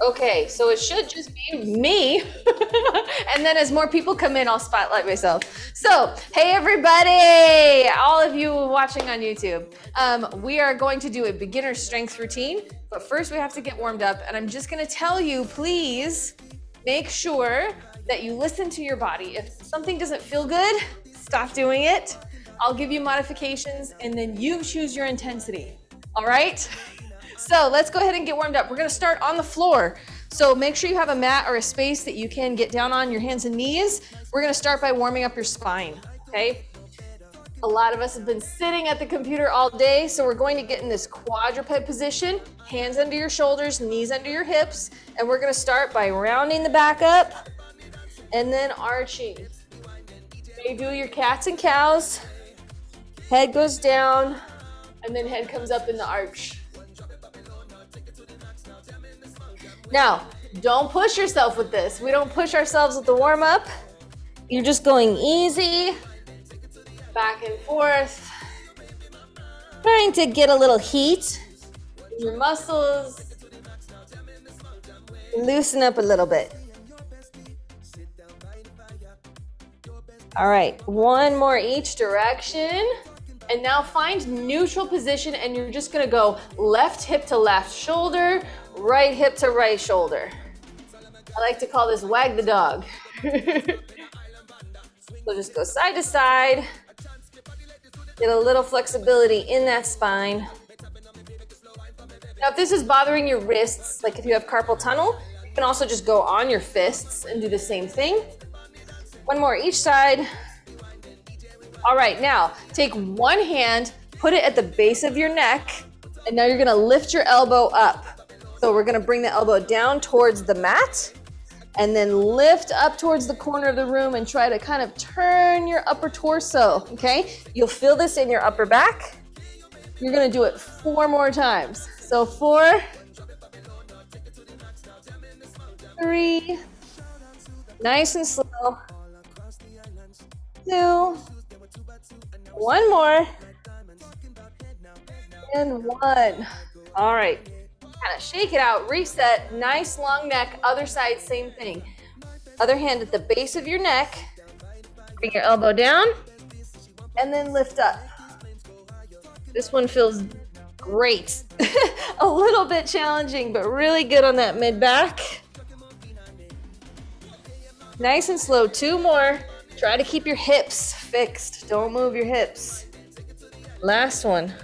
Okay, so it should just be me. And then as more people come in, I'll spotlight myself. So, hey everybody, all of you watching on YouTube. We are going to do a beginner strength routine, but first we have to get warmed up. And I'm just gonna tell you, please make sure that you listen to your body. If something doesn't feel good, stop doing it. I'll give you modifications and then you choose your intensity, all right? So let's go ahead and get warmed up. We're gonna start on the floor. So make sure you have a mat or a space that you can get down on your hands and knees. We're gonna start by warming up your spine, okay? A lot of us have been sitting at the computer all day, so we're going to get in this quadruped position, hands under your shoulders, knees under your hips, and we're gonna start by rounding the back up and then arching. You do your cats and cows, head goes down, and then head comes up in the arch. Now, don't push yourself with this. We don't push ourselves with the warm-up. You're just going easy, back and forth, trying to get a little heat in your muscles, loosen up a little bit. All right, one more each direction. And now find neutral position and you're just gonna go left hip to left shoulder, right hip to right shoulder. I like to call this wag the dog. So just go side to side. Get a little flexibility in that spine. Now if this is bothering your wrists, like if you have carpal tunnel, you can also just go on your fists and do the same thing. One more each side. All right, now take one hand, put it at the base of your neck, and now you're gonna lift your elbow up. So we're gonna bring the elbow down towards the mat, and then lift up towards the corner of the room and try to kind of turn your upper torso, okay? You'll feel this in your upper back. You're gonna do it 4 more times. So 4, 3, nice and slow, 2, 1 more, and 1. All right, kind of shake it out, reset, nice long neck, other side, same thing. Other hand at the base of your neck, bring your elbow down, and then lift up. This one feels great. A little bit challenging, but really good on that mid-back. Nice and slow, 2 more. Try to keep your hips fixed. Don't move your hips. Last one.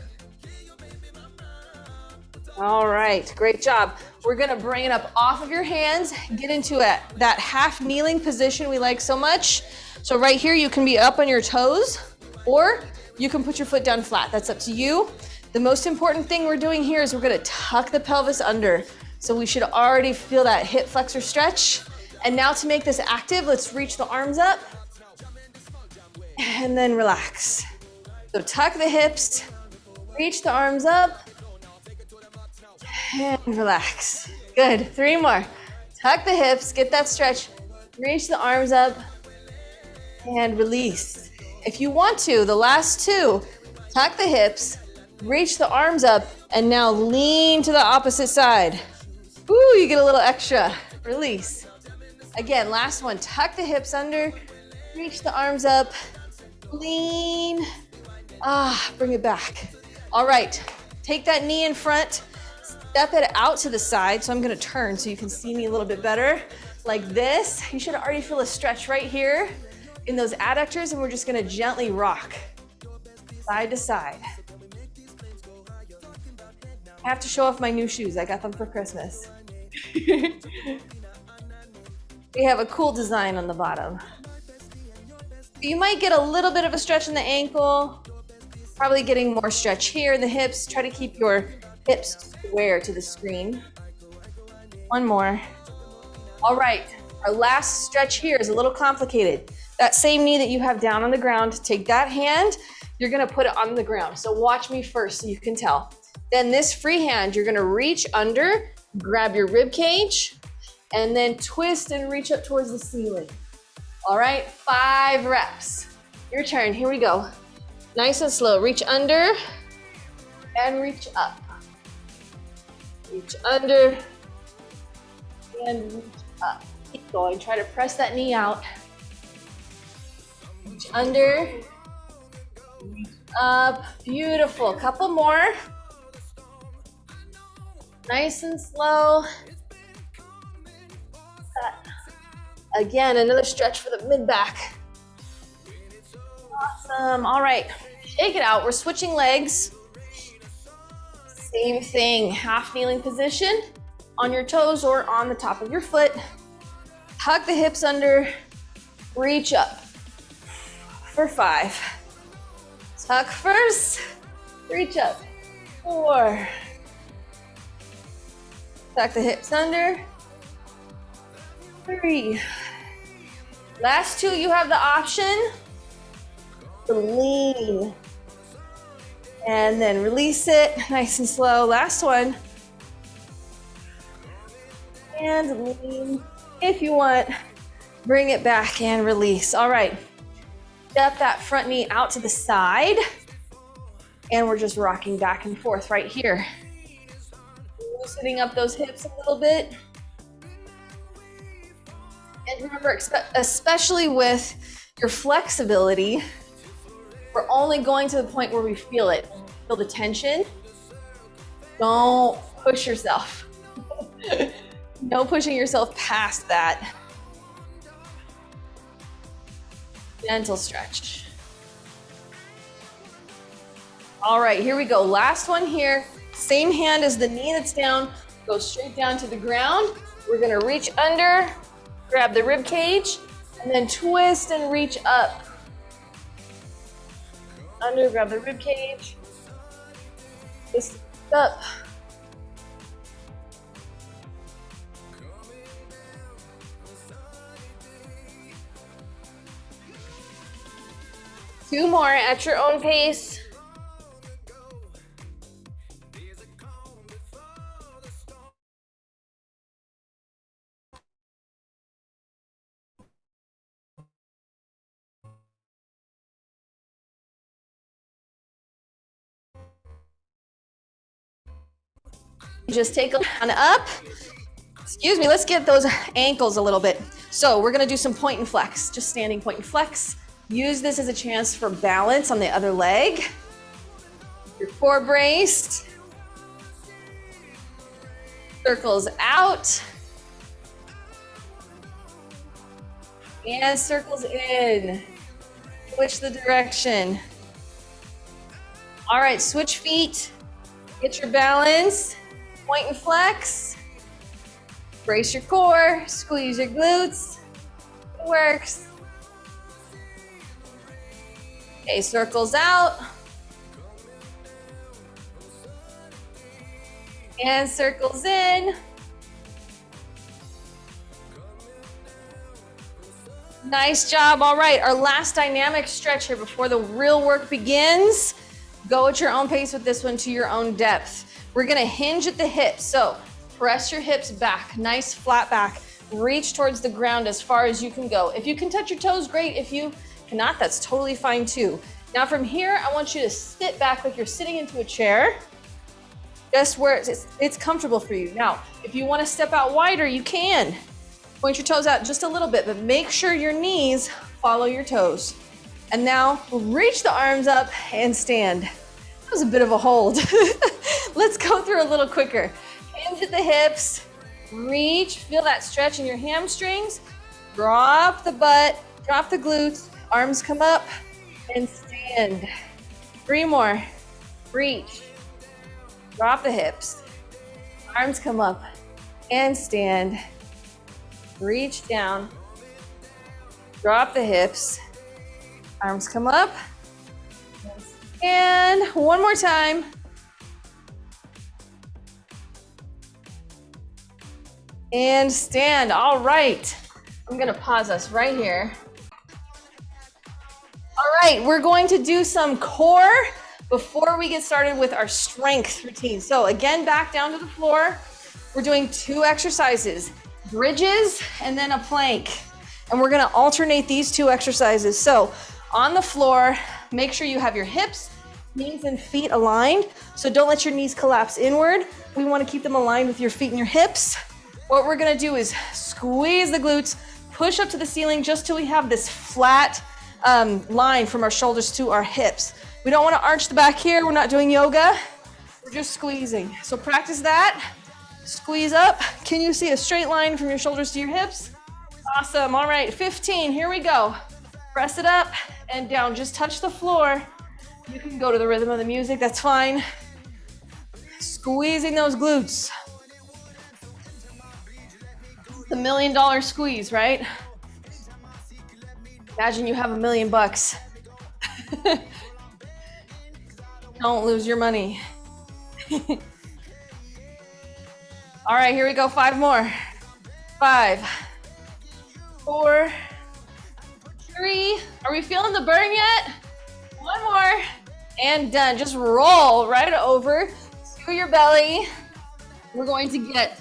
All right, great job. We're gonna bring it up off of your hands, get into that half kneeling position we like so much. So right here, you can be up on your toes, or you can put your foot down flat. That's up to you. The most important thing we're doing here is we're gonna tuck the pelvis under. So we should already feel that hip flexor stretch. And now to make this active, let's reach the arms up. And then relax. So tuck the hips, reach the arms up, and relax. Good, 3 more. Tuck the hips, get that stretch, reach the arms up, and release. If you want to, the last 2, tuck the hips, reach the arms up, and now lean to the opposite side. Ooh, you get a little extra. Release. Again, last one, tuck the hips under, reach the arms up, lean, bring it back. All right, take that knee in front, step it out to the side. So I'm gonna turn so you can see me a little bit better. Like this, you should already feel a stretch right here in those adductors, and we're just gonna gently rock side to side. I have to show off my new shoes. I got them for Christmas. We have a cool design on the bottom. You might get a little bit of a stretch in the ankle, probably getting more stretch here in the hips. Try to keep your hips square to the screen. 1 more. All right, our last stretch here is a little complicated. That same knee that you have down on the ground, take that hand, you're gonna put it on the ground. So watch me first so you can tell. Then this free hand, you're gonna reach under, grab your rib cage, and then twist and reach up towards the ceiling. All right, 5 reps. Your turn, here we go. Nice and slow, reach under and reach up. Reach under and reach up. Keep going. Try to press that knee out. Reach under. Reach up. Beautiful. Couple more. Nice and slow. Again, another stretch for the mid-back. Awesome. All right. Shake it out. We're switching legs. Same thing. Half kneeling position on your toes or on the top of your foot. Tuck the hips under. Reach up for 5. Tuck first. Reach up. 4. Tuck the hips under. 3. Last 2, you have the option to lean. And then release it, nice and slow. Last one. And lean. If you want, bring it back and release. All right. Step that front knee out to the side. And we're just rocking back and forth right here. Loosening up those hips a little bit. And remember, especially with your flexibility, we're only going to the point where we feel it. Feel the tension. Don't push yourself. No pushing yourself past that. Gentle stretch. All right, here we go. Last one here. Same hand as the knee that's down. Go straight down to the ground. We're gonna reach under, grab the rib cage, and then twist and reach up. Under, grab the rib cage. Twist up. Two more at your own pace. Just take a hand up. Excuse me, let's get those ankles a little bit. So we're gonna do some point and flex, just standing point and flex. Use this as a chance for balance on the other leg. Your core braced. Circles out. And circles in. Switch the direction. All right, switch feet. Get your balance. Point and flex. Brace your core. Squeeze your glutes. It works. Okay, circles out. And circles in. Nice job. All right, our last dynamic stretch here before the real work begins. Go at your own pace with this one to your own depth. We're gonna hinge at the hips. So press your hips back, nice flat back. Reach towards the ground as far as you can go. If you can touch your toes, great. If you cannot, that's totally fine too. Now from here, I want you to sit back like you're sitting into a chair, just where it's comfortable for you. Now, if you wanna step out wider, you can. Point your toes out just a little bit, but make sure your knees follow your toes. And now reach the arms up and stand. That was a bit of a hold. Let's go through a little quicker. Hands at the hips, reach, feel that stretch in your hamstrings. Drop the butt, drop the glutes, arms come up and stand. 3 more, reach, drop the hips, arms come up and stand. Reach down, drop the hips, arms come up, and one more time. And stand. All right. I'm gonna pause us right here. All right, we're going to do some core before we get started with our strength routine. So again, back down to the floor. We're doing 2 exercises, bridges and then a plank. And we're gonna alternate these 2 exercises. So on the floor, make sure you have your hips, knees and feet aligned. So don't let your knees collapse inward. We wanna keep them aligned with your feet and your hips. What we're gonna do is squeeze the glutes, push up to the ceiling just till we have this flat line from our shoulders to our hips. We don't wanna arch the back here, we're not doing yoga. We're just squeezing. So practice that. Squeeze up. Can you see a straight line from your shoulders to your hips? Awesome, all right, 15, here we go. Press it up and down, just touch the floor. You can go to the rhythm of the music, that's fine. Squeezing those glutes. The $1 million squeeze, right? Imagine you have $1 million bucks. Don't lose your money. All right, here we go, 5 more. 5, 4, 3. Are we feeling the burn yet? 1 more, and done. Just roll right over to your belly. We're going to get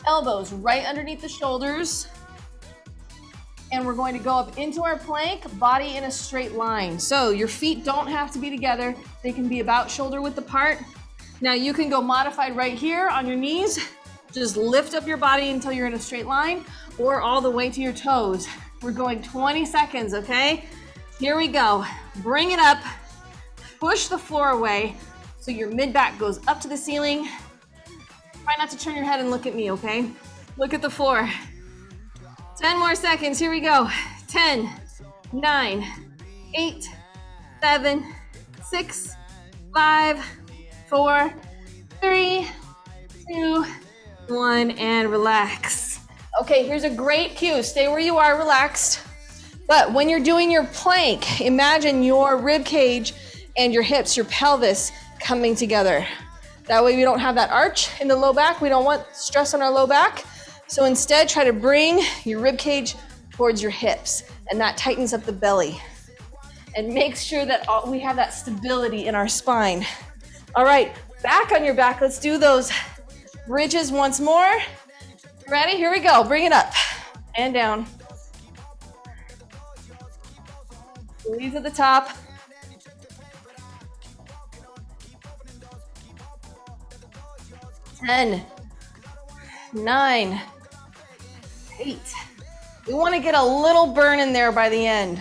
elbows right underneath the shoulders. And we're going to go up into our plank, body in a straight line. So your feet don't have to be together. They can be about shoulder width apart. Now you can go modified right here on your knees. Just lift up your body until you're in a straight line, or all the way to your toes. We're going 20 seconds, okay? Here we go. Bring it up. Push the floor away so your mid-back goes up to the ceiling. Try not to turn your head and look at me, okay? Look at the floor. 10 more seconds, here we go. 10, 9, 8, 7, 6, 5, 4, 3, 2, 1, and relax. Okay, here's a great cue. Stay where you are, relaxed. But when you're doing your plank, imagine your rib cage and your hips, your pelvis coming together. That way we don't have that arch in the low back. We don't want stress on our low back. So instead, try to bring your rib cage towards your hips, and that tightens up the belly. And make sure that we have that stability in our spine. All right, back on your back. Let's do those bridges once more. Ready? Here we go. Bring it up and down. Squeeze at the top. 10, 9, 8. We want to get a little burn in there by the end.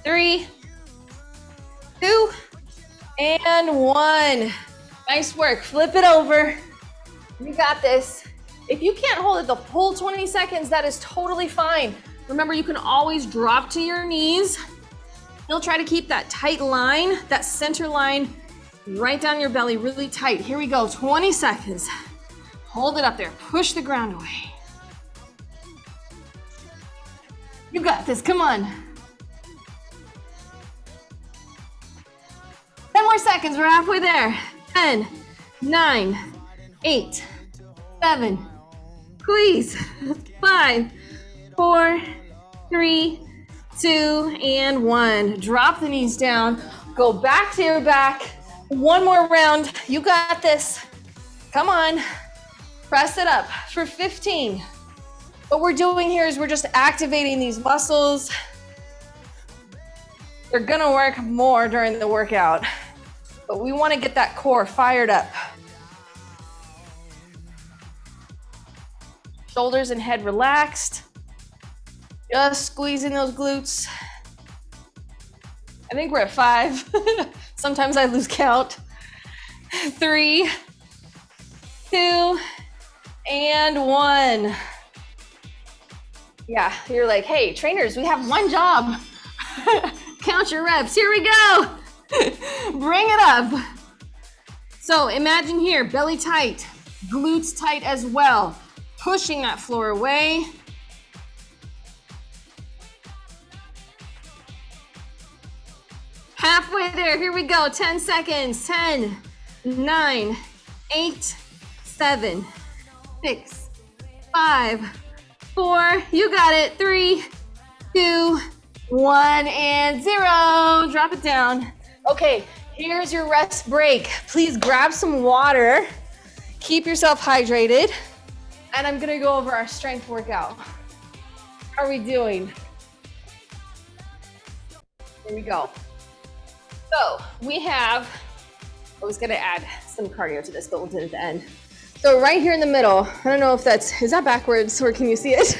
3, 2, and 1. Nice work. Flip it over. You got this. If you can't hold it the full 20 seconds, that is totally fine. Remember, you can always drop to your knees. You'll try to keep that tight line, that center line, right down your belly, really tight. Here we go, 20 seconds. Hold it up there, push the ground away. You got this, come on. 10 more seconds, we're halfway there. 10, 9, 8, 7, squeeze. 5, 4, 3, 2, and 1. Drop the knees down, go back to your back. One more round, you got this. Come on, press it up for 15. What we're doing here is we're just activating these muscles. They're gonna work more during the workout, but we wanna get that core fired up. Shoulders and head relaxed. Just squeezing those glutes. I think we're at 5. Sometimes I lose count. 3, 2, and 1. Yeah, you're like, hey, trainers, we have one job. Count your reps. Here we go. Bring it up. So imagine here, belly tight, glutes tight as well. Pushing that floor away. Halfway there, here we go, 10 seconds. 10, 9, 8, 7, 6, 5, 4, you got it. 3, 2, 1, and 0. Drop it down. Okay, here's your rest break. Please grab some water. Keep yourself hydrated. And I'm gonna go over our strength workout. How are we doing? Here we go. So we have I was gonna add some cardio to this, but we'll do it at the end. So right here in the middle, I don't know if is that backwards or can you see it?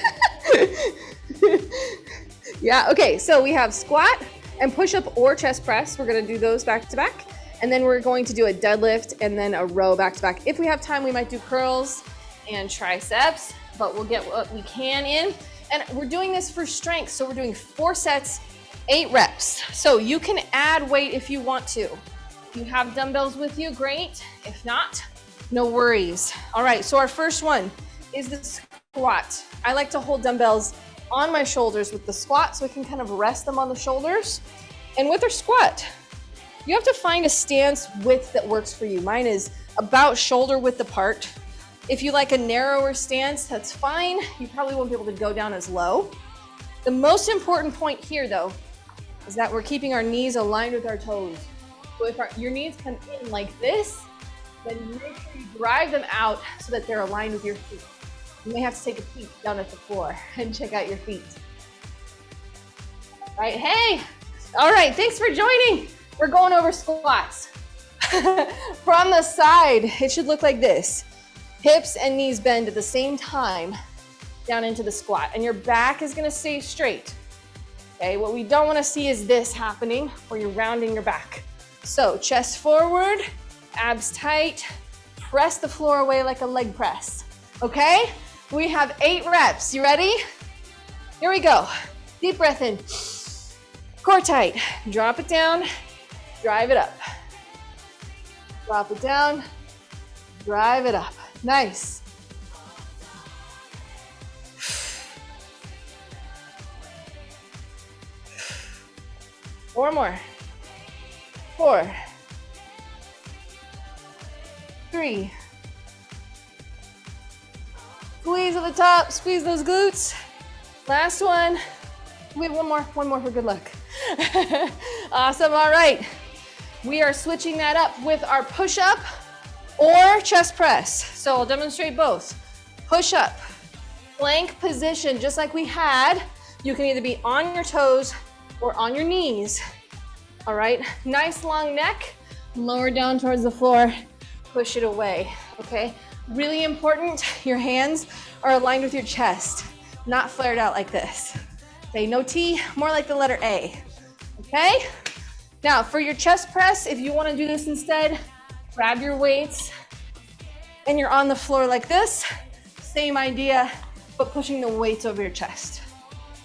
Yeah, okay, so we have squat and push-up or chest press. We're gonna do those back to back. And then we're going to do a deadlift and then a row back to back. If we have time, we might do curls and triceps, but we'll get what we can in. And we're doing this for strength. So we're doing 4 sets, 8 reps. So you can add weight if you want to. If you have dumbbells with you, great. If not, no worries. All right, so our first one is the squat. I like to hold dumbbells on my shoulders with the squat so I can kind of rest them on the shoulders. And with our squat, you have to find a stance width that works for you. Mine is about shoulder width apart. If you like a narrower stance, that's fine. You probably won't be able to go down as low. The most important point here though, is that we're keeping our knees aligned with our toes. So if your knees come in like this, then make sure you drive them out so that they're aligned with your feet. You may have to take a peek down at the floor and check out your feet. All right, hey, all right, thanks for joining. We're going over squats. From the side, it should look like this. Hips and knees bend at the same time down into the squat, and your back is gonna stay straight. Okay, what we don't wanna see is this happening where you're rounding your back. So chest forward, abs tight, press the floor away like a leg press, okay? We have 8 reps, you ready? Here we go. Deep breath in, core tight, drop it down, drive it up. Drop it down, drive it up. Nice. Four more. 4, 3. Squeeze at the top, squeeze those glutes. Last one. We have one more for good luck. Awesome, all right. We are switching that up with our push-up or chest press. So I'll demonstrate both. Push-up, plank position, just like we had. You can either be on your toes or on your knees. All right, nice long neck, lower down towards the floor, push it away, okay? Really important, your hands are aligned with your chest, not flared out like this. Okay, no T, more like the letter A, okay? Now, for your chest press, if you wanna do this instead, grab your weights and you're on the floor like this, same idea, but pushing the weights over your chest.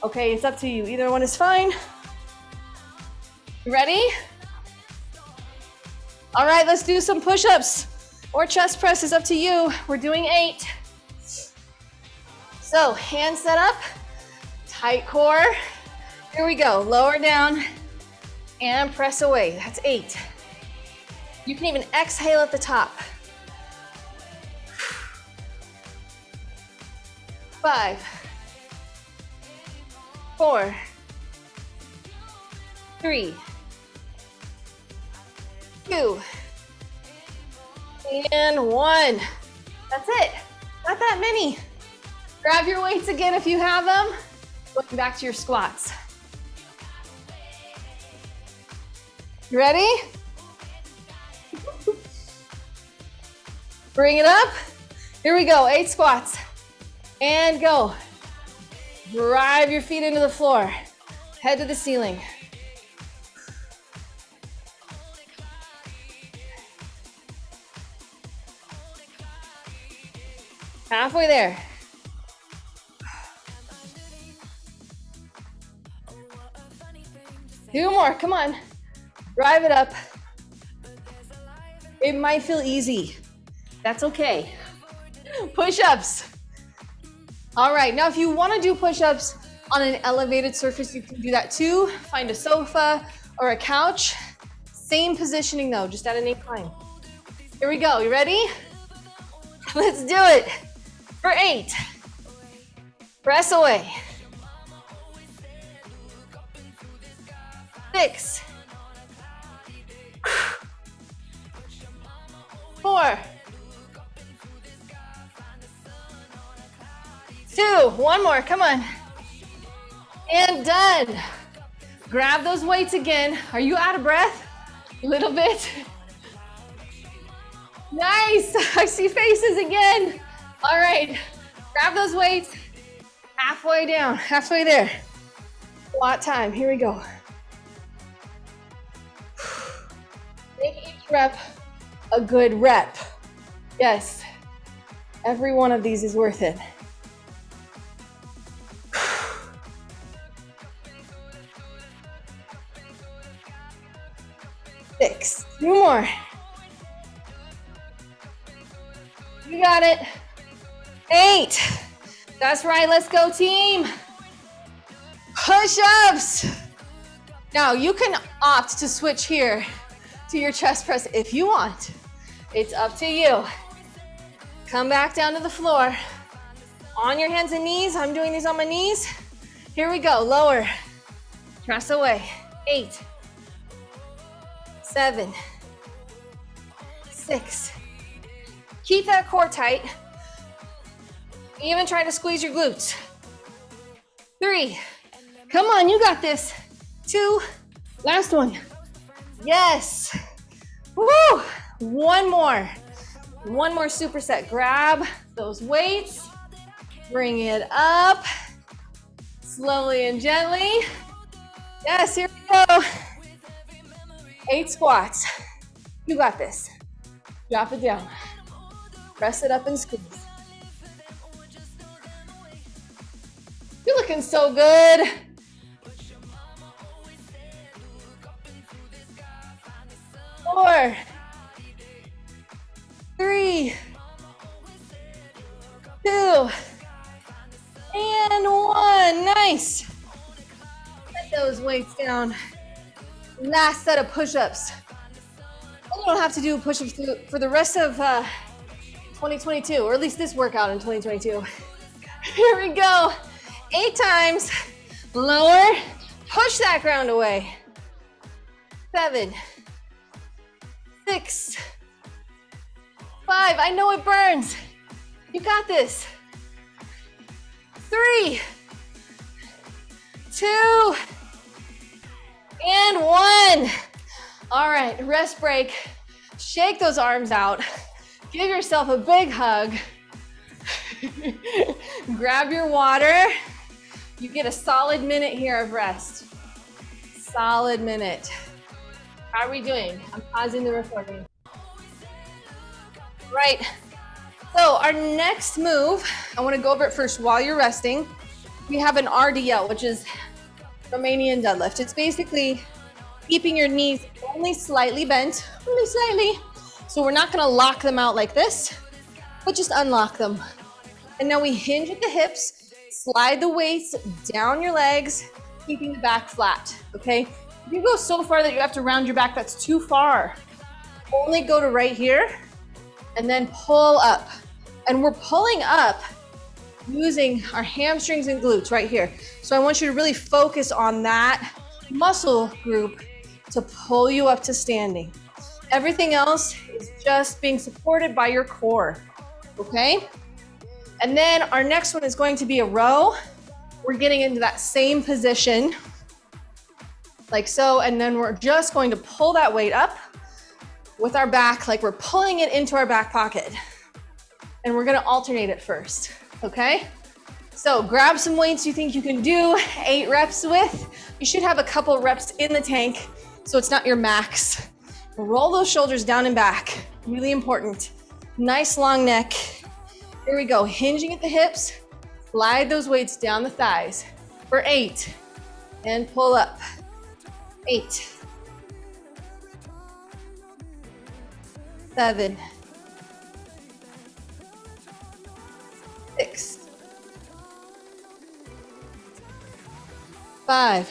Okay, it's up to you, either one is fine. You ready? All right, let's do some push-ups or chest press, is up to you. We're doing 8. So, hands set up, tight core. Here we go, lower down and press away. That's 8. You can even exhale at the top. 5, 4, 3, 2, and 1. That's it. Not that many. Grab your weights again if you have them. Going back to your squats. You ready? Bring it up. Here we go, 8 squats. And go. Drive your feet into the floor. Head to the ceiling. Halfway there. Two more, come on. Drive it up. It might feel easy. That's okay. Push-ups. All right, now if you wanna do push-ups on an elevated surface, you can do that too. Find a sofa or a couch. Same positioning though, just at an incline. Here we go, you ready? Let's do it. For 8. Press away. 6. 4. 2. One more, come on. And done. Grab those weights again. Are you out of breath? A little bit. Nice. I see faces again. All right. Grab those weights. Halfway down, halfway there. Squat time. Here we go. Make each rep a good rep. Yes. Every one of these is worth it. 6. 2 more. You got it. 8. That's right. Let's go, team. Push-ups. Now, you can opt to switch here to your chest press if you want. It's up to you. Come back down to the floor. On your hands and knees. I'm doing these on my knees. Here we go. Lower. Press away. 8. 7. 6. Keep that core tight. Even try to squeeze your glutes. 3. Come on, you got this. 2. Last one. Yes. Woo! One more. One more superset. Grab those weights. Bring it up. Slowly and gently. Yes, here we go. 8 squats. You got this. Drop it down. Press it up and squeeze. You're looking so good. Four. 3. 2. And 1. Nice. Set those weights down. Last set of push-ups. You don't have to do push-ups for the rest of 2022, or at least this workout in 2022. Here we go. 8 times. Lower. Push that ground away. 7. 6. 5. I know it burns. You got this. 3. 2. And 1. All right, rest break. Shake those arms out. Give yourself a big hug. Grab your water. You get a solid minute here of rest. Solid minute. How are we doing? I'm pausing the recording. Right. So our next move, I want to go over it first while you're resting. We have an RDL, which is Romanian deadlift. It's basically keeping your knees only slightly bent, only slightly. So we're not gonna lock them out like this, but just unlock them. And now we hinge at the hips, slide the weights down your legs, keeping the back flat, okay? If you go so far that you have to round your back, that's too far. Only go to right here, and then pull up. And we're pulling up using our hamstrings and glutes right here. So I want you to really focus on that muscle group to pull you up to standing. Everything else is just being supported by your core, okay? And then our next one is going to be a row. We're getting into that same position, like so, and then we're just going to pull that weight up with our back, like we're pulling it into our back pocket. And we're gonna alternate it first, okay? So grab some weights you think you can do 8 reps with. You should have a couple reps in the tank, so it's not your max. Roll those shoulders down and back, really important. Nice long neck. Here we go, hinging at the hips. Slide those weights down the thighs for 8. And pull up, 8. 7. 6. 5.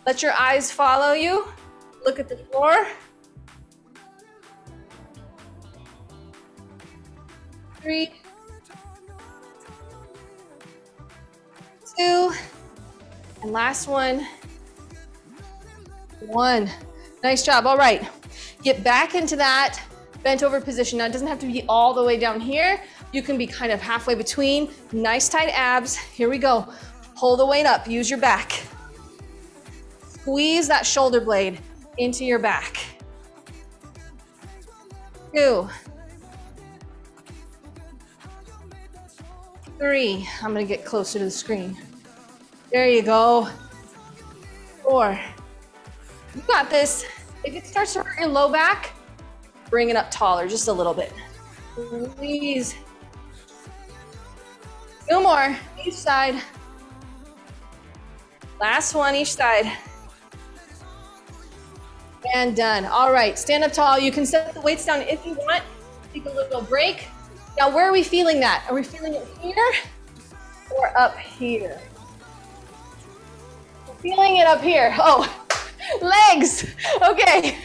Let your eyes follow you. Look at the floor. 3. 2. And last one. 1. Nice job. All right. Get back into that bent over position. Now it doesn't have to be all the way down here. You can be kind of halfway between. Nice tight abs. Here we go. Pull the weight up. Use your back. Squeeze that shoulder blade into your back. 2. 3. I'm gonna get closer to the screen. There you go. 4. You got this. If it starts to hurt your low back, bring it up taller just a little bit. Please. 2 more each side. Last one each side. And done. All right, stand up tall. You can set the weights down if you want. Take a little break. Now, where are we feeling that? Are we feeling it here or up here? We're feeling it up here. Oh, legs. Okay.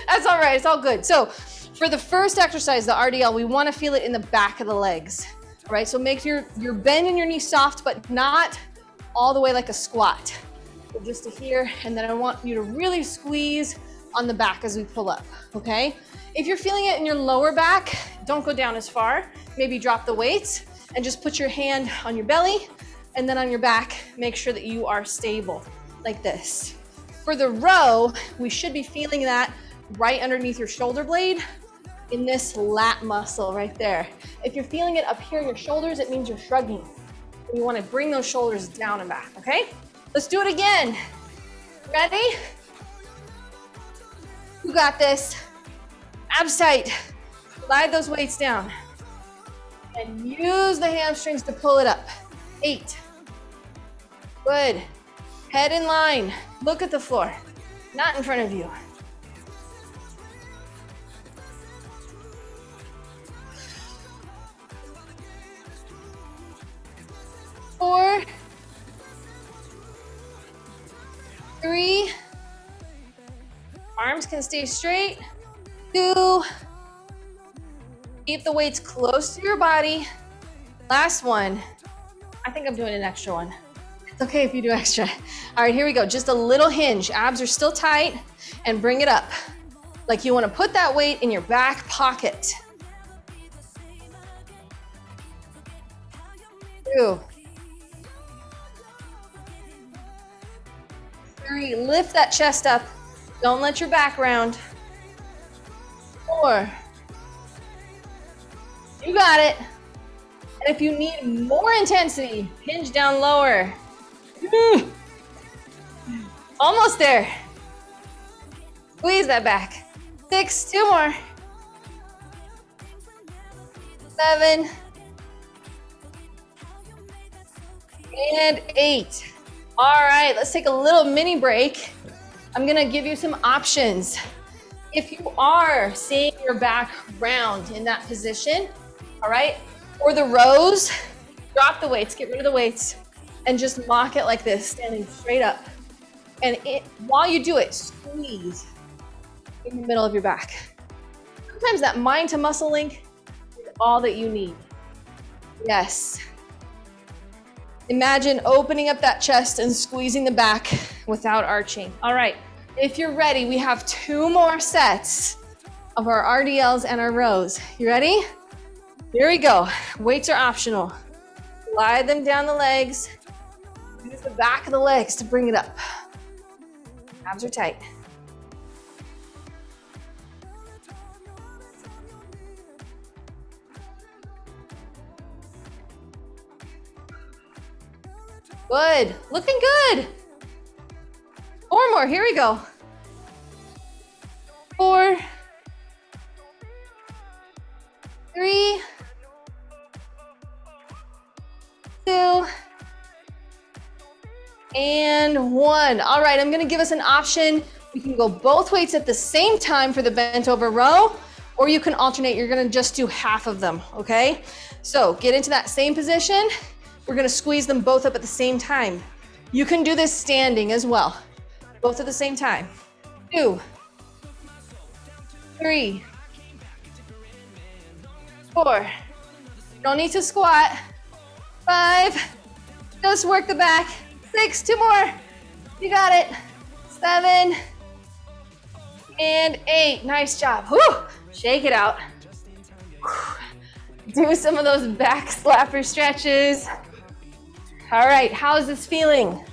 That's all right. It's all good. So for the first exercise, the RDL, we want to feel it in the back of the legs. All right, so make your bend in your knee soft, but not all the way like a squat. So just to here, and then I want you to really squeeze on the back as we pull up, okay? If you're feeling it in your lower back, don't go down as far. Maybe drop the weights and just put your hand on your belly and then on your back, make sure that you are stable like this. For the row, we should be feeling that right underneath your shoulder blade in this lat muscle right there. If you're feeling it up here in your shoulders, it means you're shrugging. You want to bring those shoulders down and back, okay? Let's do it again. Ready? You got this. Abs tight. Slide those weights down. And use the hamstrings to pull it up. 8. Good. Head in line. Look at the floor, not in front of you. 4, 3, arms can stay straight. 2, keep the weights close to your body. Last one. I think I'm doing an extra one. It's okay if you do extra. All right, here we go. Just a little hinge. Abs are still tight, and bring it up. Like you want to put that weight in your back pocket. 2, 3, lift that chest up. Don't let your back round. 4, you got it. And if you need more intensity, hinge down lower. Almost there. Squeeze that back. 6, 2 more. 7, and 8. All right, let's take a little mini break. I'm gonna give you some options. If you are seeing your back round in that position, all right, or the rows, drop the weights, get rid of the weights, and just mock it like this, standing straight up. And while you do it, squeeze in the middle of your back. Sometimes that mind to muscle link is all that you need. Yes. Imagine opening up that chest and squeezing the back without arching. All right, if you're ready, we have 2 more sets of our RDLs and our rows. You ready? Here we go. Weights are optional. Slide them down the legs. Use the back of the legs to bring it up. Abs are tight. Good. Looking good. 4 more. Here we go. 4, 3, 2, and 1. All right, I'm gonna give us an option. We can go both weights at the same time for the bent over row, or you can alternate. You're gonna just do half of them, okay? So get into that same position. We're gonna squeeze them both up at the same time. You can do this standing as well, both at the same time. 2, 3, 4. Don't need to squat. 5, just work the back. 6, 2 more. You got it. 7, and 8. Nice job. Whew. Shake it out. Do some of those back slapper stretches. All right, how's this feeling?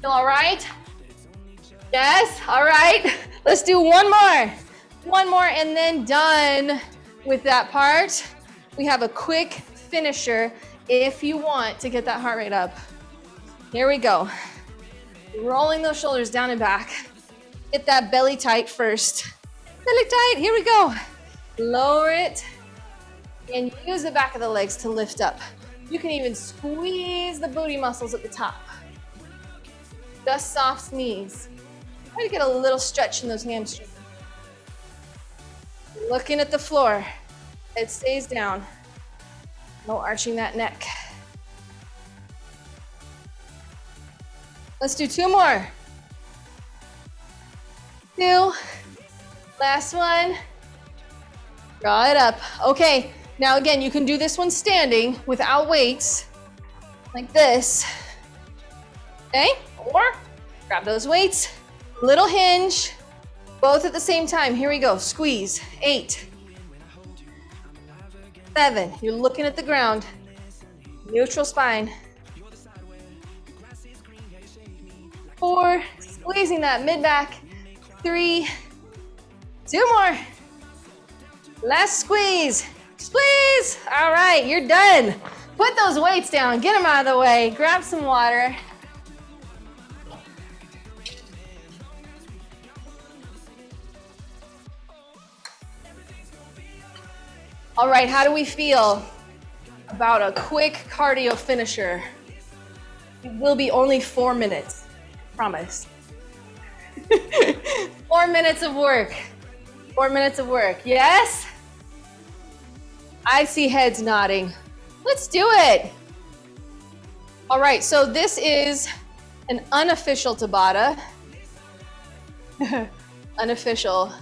Feel all right? Yes, all right. Let's do one more. One more and then done with that part. We have a quick finisher if you want to get that heart rate up. Here we go. Rolling those shoulders down and back. Get that belly tight first. Belly tight, here we go. Lower it and use the back of the legs to lift up. You can even squeeze the booty muscles at the top. Just soft knees. Try to get a little stretch in those hamstrings. Looking at the floor. Head stays down. No arching that neck. Let's do 2 more. 2. Last one. Draw it up. Okay, now again, you can do this one standing without weights, like this. Okay, or grab those weights, little hinge, both at the same time. Here we go, squeeze. 8, 7, you're looking at the ground. Neutral spine. 4, squeezing that mid-back. 3, 2 more. Last squeeze. Squeeze. All right, you're done. Put those weights down. Get them out of the way. Grab some water. All right, how do we feel about a quick cardio finisher? It will be only 4 minutes. Promise. 4 minutes of work. 4 minutes of work. Yes? I see heads nodding. Let's do it. All right, so this is an unofficial Tabata. Unofficial.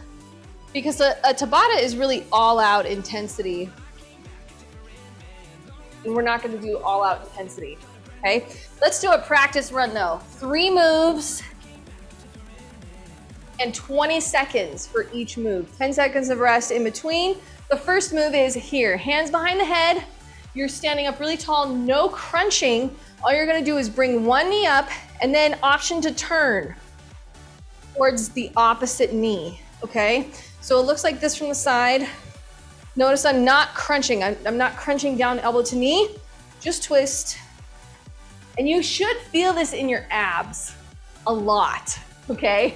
Because a Tabata is really all out intensity. And we're not gonna do all out intensity, okay? Let's do a practice run though. 3 moves and 20 seconds for each move. 10 seconds of rest in between. The first move is here, hands behind the head. You're standing up really tall, no crunching. All you're gonna do is bring one knee up and then option to turn towards the opposite knee, okay? So it looks like this from the side. Notice I'm not crunching. I'm not crunching down elbow to knee, just twist. And you should feel this in your abs a lot, okay?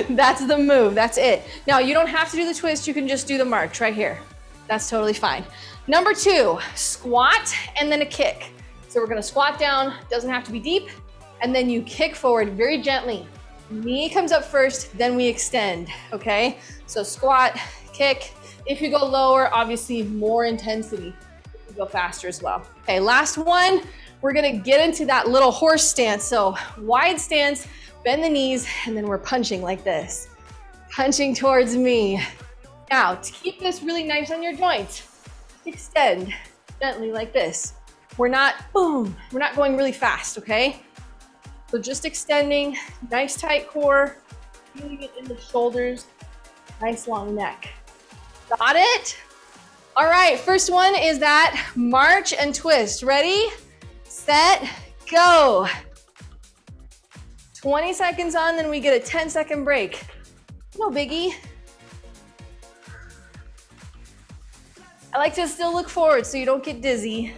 That's the move, that's it. Now you don't have to do the twist, you can just do the march right here. That's totally fine. Number 2, squat and then a kick. So we're gonna squat down, doesn't have to be deep, and then you kick forward very gently. Knee comes up first, then we extend, okay? So squat, kick. If you go lower, obviously more intensity. You go faster as well. Okay, last one, we're gonna get into that little horse stance. So wide stance, bend the knees, and then we're punching like this. Punching towards me. Now, to keep this really nice on your joints, extend gently like this. We're not, boom, we're not going really fast, okay? So just extending, nice tight core, feeling it in the shoulders, nice long neck. Got it? All right, first one is that march and twist. Ready, set, go. 20 seconds on, then we get a 10-second break. No biggie. I like to still look forward so you don't get dizzy.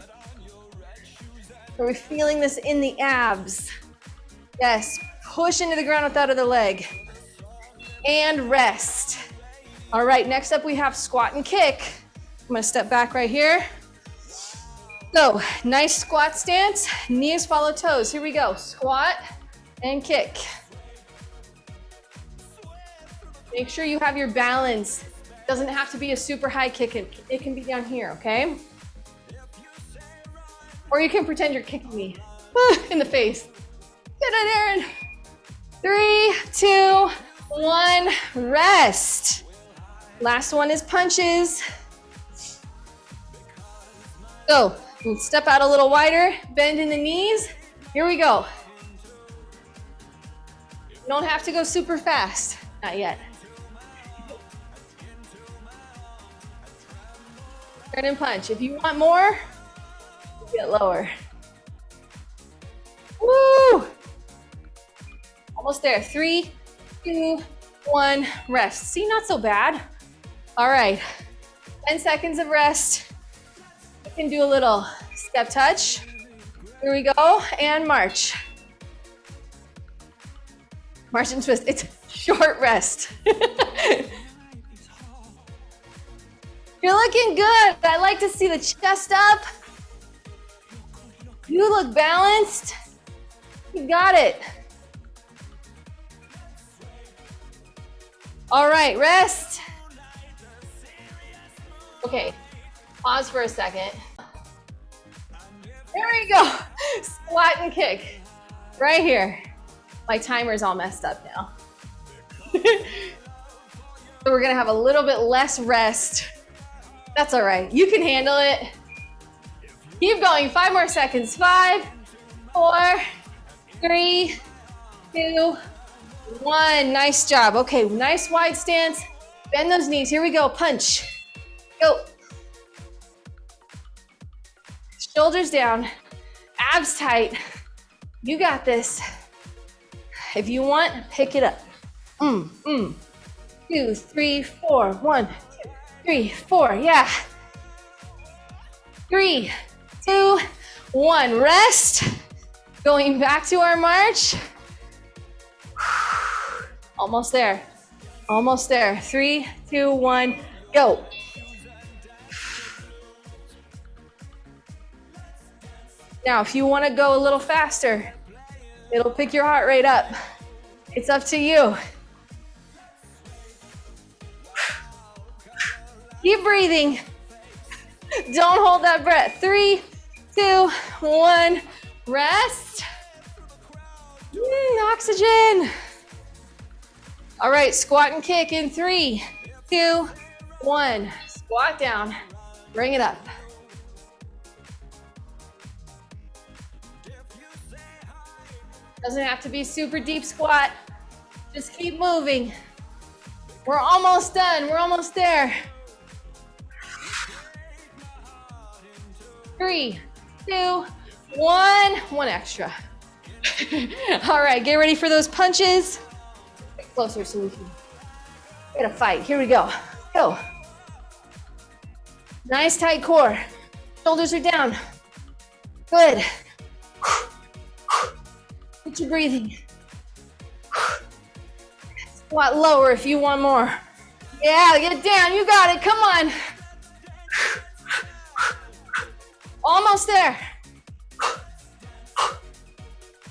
Are we feeling this in the abs? Yes, push into the ground with that other leg. And rest. All right, next up we have squat and kick. I'm gonna step back right here. So, nice squat stance, knees follow toes. Here we go, squat and kick. Make sure you have your balance. Doesn't have to be a super high kick, it can be down here, okay? Or you can pretend you're kicking me in the face. Get it, Aaron. 3, 2, 1, rest. Last one is punches. Go, step out a little wider, bend in the knees. Here we go. You don't have to go super fast, not yet. Turn and punch. If you want more, get lower. Woo! Almost there. 3, 2, 1, rest. See, not so bad. All right, 10 seconds of rest. You can do a little step touch. Here we go, and march. March and twist. It's short rest. You're looking good. I like to see the chest up. You look balanced. You got it. All right, rest. Okay, pause for a second. There we go. Squat and kick. Right here. My timer's all messed up now. So we're gonna have a little bit less rest. That's all right. You can handle it. Keep going. 5 more seconds. 5, 4, 3, 2, 1. Nice job. Okay, nice wide stance. Bend those knees. Here we go. Punch. Go. Shoulders down. Abs tight. You got this. If you want, pick it up. 2, 3, 4. 1, 2, 3, 4. Yeah. 3, 2, 1. Rest. Going back to our march. Almost there. Almost there. 3, 2, 1. Go. Now, if you want to go a little faster, it'll pick your heart rate up. It's up to you. Keep breathing. Don't hold that breath. 3, 2, 1. Rest. Oxygen. All right, squat and kick in 3, 2, 1. Squat down. Bring it up. Doesn't have to be super deep squat. Just keep moving. We're almost done. We're almost there. 3, 2, 1. One extra. All right, get ready for those punches. Get closer so we can get a fight. Here we go. Go. Nice tight core. Shoulders are down. Good. Get your breathing. Squat lower if you want more. Yeah, get down. You got it. Come on. Almost there.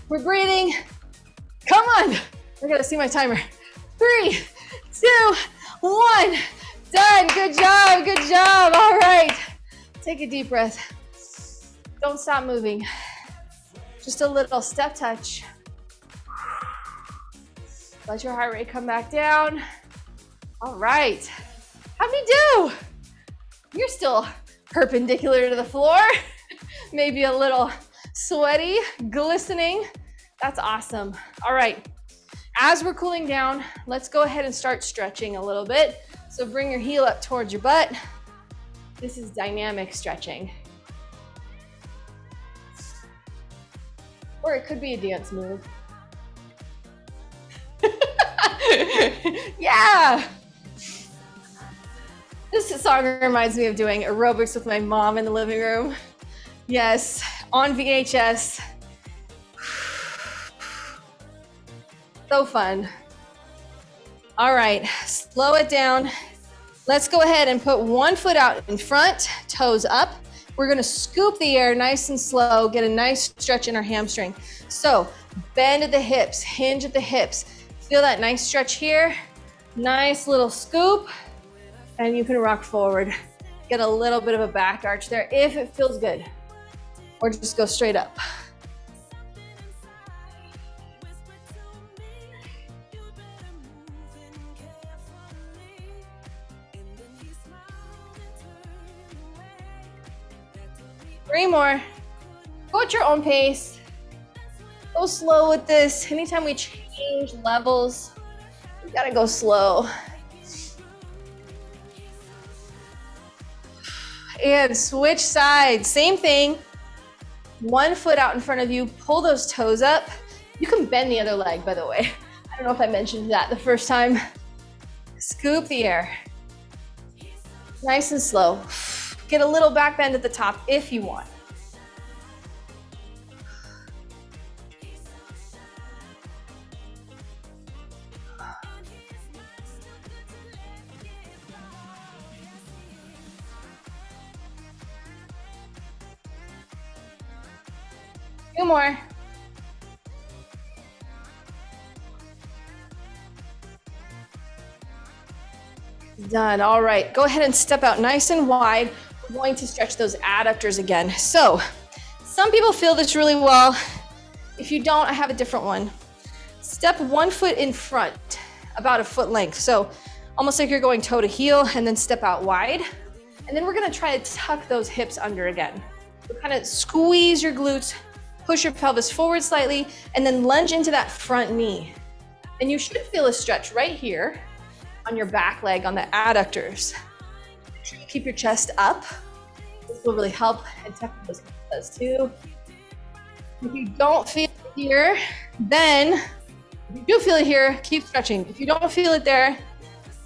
We're breathing. Come on. I gotta see my timer. 3, 2, 1. Done. Good job. Good job. All right. Take a deep breath. Don't stop moving. Just a little step touch. Let your heart rate come back down. All right. How'd we do? You're still perpendicular to the floor. Maybe a little sweaty, glistening. That's awesome. All right. As we're cooling down, let's go ahead and start stretching a little bit. So bring your heel up towards your butt. This is dynamic stretching. Or it could be a dance move. Yeah. This song reminds me of doing aerobics with my mom in the living room. Yes, on VHS. So fun. All right, slow it down. Let's go ahead and put one foot out in front, toes up. We're gonna scoop the air nice and slow, get a nice stretch in our hamstring. So bend at the hips, hinge at the hips. Feel that nice stretch here. Nice little scoop, and you can rock forward. Get a little bit of a back arch there if it feels good, or just go straight up. Three more. Go at your own pace. Go slow with this. Anytime we change levels, we gotta go slow. And switch sides. Same thing. One foot out in front of you. Pull those toes up. You can bend the other leg, by the way. I don't know if I mentioned that the first time. Scoop the air. Nice and slow. get a little back bend at the top if you want. Two more. Done. All right, go ahead and step out nice and wide. We're going to stretch those adductors again. So some people feel this really well. If you don't, I have a different one. Step 1 foot in front, about a foot length. So almost like you're going toe to heel, and then step out wide. And then we're gonna try to tuck those hips under again. So kind of squeeze your glutes, push your pelvis forward slightly, and then lunge into that front knee. And you should feel a stretch right here on your back leg, on the adductors. Make sure you keep your chest up. This will really help, and tuck those hips too. If you don't feel it here, then if you do feel it here, keep stretching. If you don't feel it there,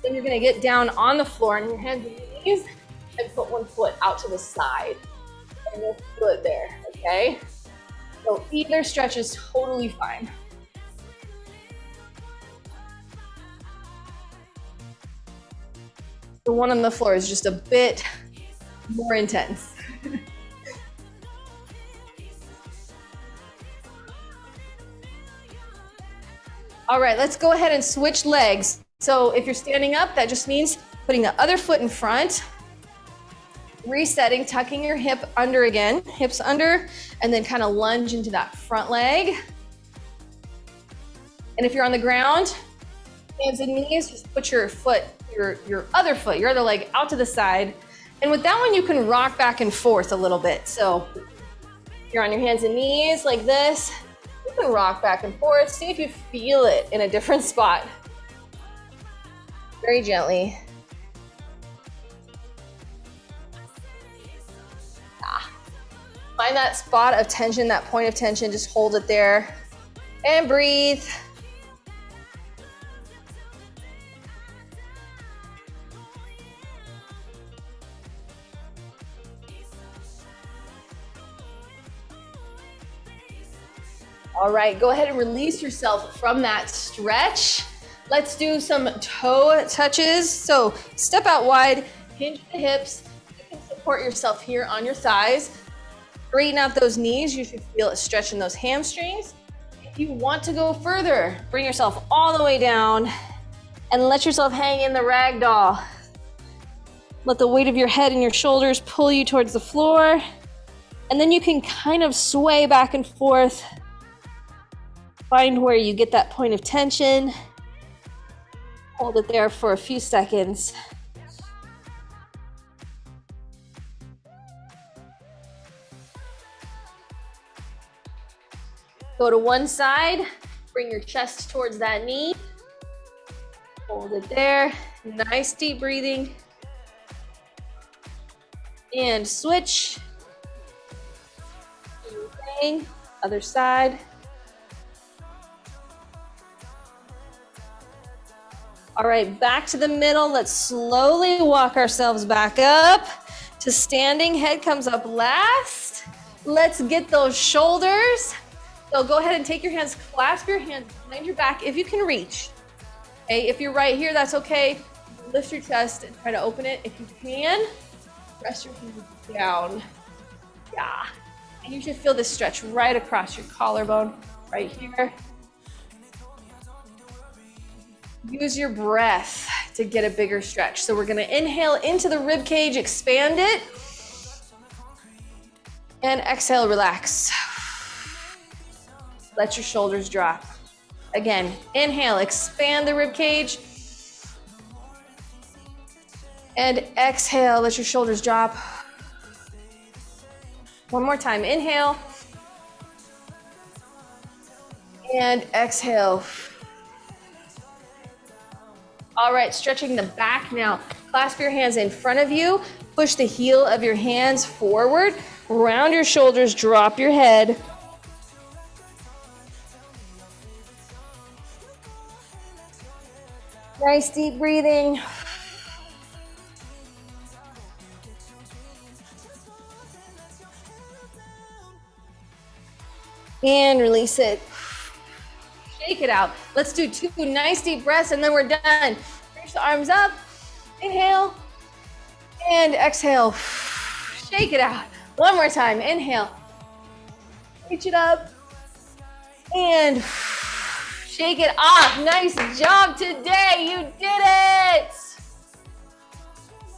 then you're gonna get down on the floor on your hands and knees and put one foot out to the side. And you'll feel it there, okay? So either stretch is totally fine. The one on the floor is just a bit more intense. All right, let's go ahead and switch legs. So if you're standing up, that just means putting the other foot in front, resetting, tucking your hip under again, hips under, and then kind of lunge into that front leg. And if you're on the ground, hands and knees, just put your foot, your other foot, your other leg out to the side. And with that one, you can rock back and forth a little bit. So you're on your hands and knees like this. You can rock back and forth. See if you feel it in a different spot. Very gently. Find that spot of tension, that point of tension, just hold it there and breathe. All right, go ahead and release yourself from that stretch. Let's do some toe touches. So step out wide, hinge the hips. You can support yourself here on your thighs. Straighten out those knees. You should feel a stretch in those hamstrings. If you want to go further, bring yourself all the way down and let yourself hang in the ragdoll. Let the weight of your head and your shoulders pull you towards the floor. And then you can kind of sway back and forth. Find where you get that point of tension. Hold it there for a few seconds. Go to one side, bring your chest towards that knee. Hold it there. Nice deep breathing. And switch. Same thing, other side. All right, back to the middle. Let's slowly walk ourselves back up to standing. Head comes up last. Let's get those shoulders. So go ahead and take your hands, clasp your hands behind your back if you can reach. Okay, if you're right here, that's okay. Lift your chest and try to open it. If you can, press your hands down. Yeah. And you should feel this stretch right across your collarbone, right here. Use your breath to get a bigger stretch. So we're gonna inhale into the rib cage, expand it. And exhale, relax. Let your shoulders drop. Again, inhale, expand the rib cage. And exhale, let your shoulders drop. One more time, inhale. And exhale. All right, stretching the back now. Clasp your hands in front of you. Push the heel of your hands forward. Round your shoulders, drop your head. Nice deep breathing. And release it. Shake it out. Let's do 2 nice deep breaths and then we're done. Reach the arms up. Inhale. And exhale. Shake it out. One more time. Inhale. Reach it up. And shake it off. Nice job today. You did it.